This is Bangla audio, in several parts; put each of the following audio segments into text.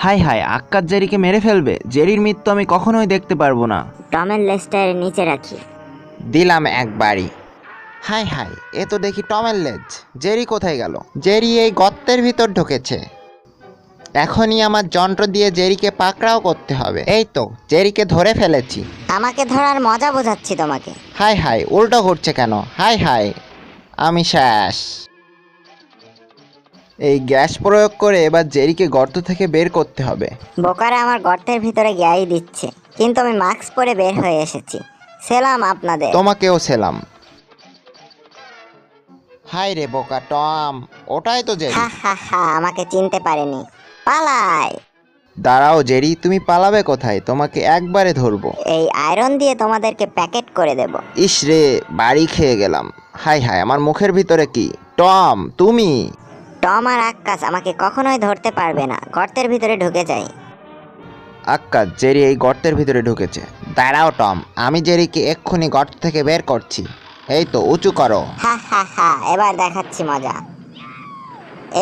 হাই হাই, আক্কাস জেরিকে মেরে ফেলবে। জেরির মৃত্যু আমি কখনোই দেখতে পারবো না। টমের লেজটা এর নিচে রাখি। দিলাম একবারই। হাই হাই, এ তো দেখি টমের লেজ। জেরি কোথায় গেল? জেরি এই গর্তের ভিতর ঢুকেছে। এখনই আমার যন্ত্র দিয়ে জেরিকে পাকড়াও করতে হবে। এই তো জেরিকে ধরে ফেলেছি। আমাকে ধরার মজা বোঝাচ্ছি তোমাকে। হাই হাই, উল্টো ঘুরছে কেন? হাই হাই, আমি শেষ। এই গ্যাস প্রয়োগ করে এবার জেরিকে গর্ত থেকে বের করতে হবে। বোকারা আমার গর্তের ভিতরে গ্যাই দিচ্ছে, কিন্তু আমি মাস্ক পরে বের হয়ে এসেছি। সেলাম আপনাদের। তোমাকেও সেলাম। হাই রে বোকা টম, ওটাই তো জেরি। হা হা হা, আমাকে চিনতে পারেনি। পালাই। দাঁড়াও জেরি, তুমি পালাবে কোথায়? তোমাকে একবারে ধরবো। এই আয়রন দিয়ে তোমাদেরকে প্যাকেট করে দেব। ইস রে, বাড়ি খেয়ে গেলাম। হাই হাই, আমার মুখের ভিতরে কি? টম, তুমি? টম আর আক্কাস আমাকে কখনোই ধরতে পারবে না। গর্তের ভিতরে ঢুকে যাই। আক্কাস, জেরি এই গর্তের ভিতরে ঢুকেছে। দাঁড়াও টম, আমি জেরিকে এক্ষুনি গর্ত থেকে বের করছি। এই তো, উঁচু করো। হা হা হা, এবার দেখাচ্ছি মজা।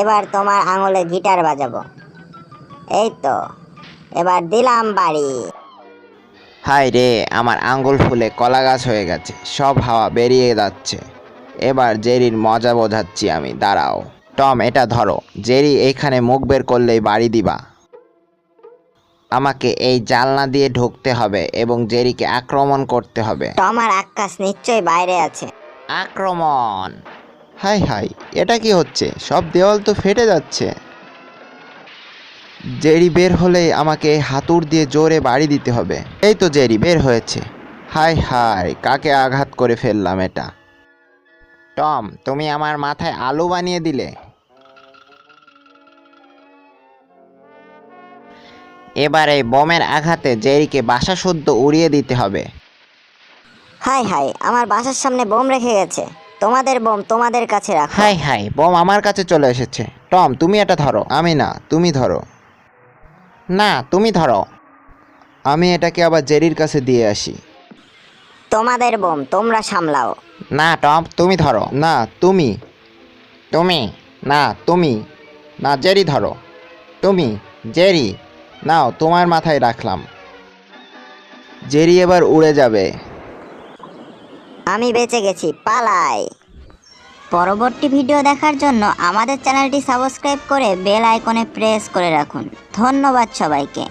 এবার তোমার আঙুলে গিটার বাজাবো। এই তো, এবার দিলাম বাড়ি। হাই রে, আমার আঙ্গুল ফুলে কলা গাছ হয়ে গেছে, সব হাওয়া বেরিয়ে যাচ্ছে। এবার জেরির মজা বোঝাচ্ছি আমি, দাঁড়াও। টম, এটা ধরো। জেরি এইখানে মুখ বের করলেই বাড়ি দিবা। আমাকে এই জানলা দিয়ে ঢুকতে হবে এবং জেরিকে আক্রমণ করতে হবে। টম আর আক্কাস নিশ্চয়ই বাইরে আছে। আক্রমণ! হাই হাই, এটা কি হচ্ছে? সব দেওয়াল তো ফেটে যাচ্ছে। জেরি বের হলে আমাকে হাতুড় দিয়ে জোরে বাড়ি দিতে হবে। এই তো জেরি বের হয়েছে। হাই হাই, কাকে আঘাত করে ফেললাম এটা। টম, তুমি আমার মাথায় আলু বানিয়ে দিলে। এবার এই বোমের আঘাতে জেরিকে বাসাসুদ্ধ উড়িয়ে দিতে হবে। হাই হাই, আমার বাসার সামনে বোম রেখে গেছে। তোমাদের বোম তোমাদের কাছে রাখো। হাই হাই, বোম আমার কাছে চলে এসেছে। টম, তুমি এটা ধরো। আমি না, তুমি ধরো। না, তুমি ধরো। আমি এটাকে আবার জেরির কাছে দিয়ে আসি। তোমাদের বোম তোমরা সামলাও। না টম, তুমি ধরো। না, তুমি। তুমি। না, তুমি। না, জেরি ধরো। তুমি। জেরি। নাও, তোমার মাথায় রাখলাম। জেরি এবার উড়ে যাবে। আমি বেঁচে গেছি, পালাই। পরবর্তী ভিডিও দেখার জন্য আমাদের চ্যানেলটি সাবস্ক্রাইব করে বেল আইকনে প্রেস করে রাখুন। ধন্যবাদ সবাইকে।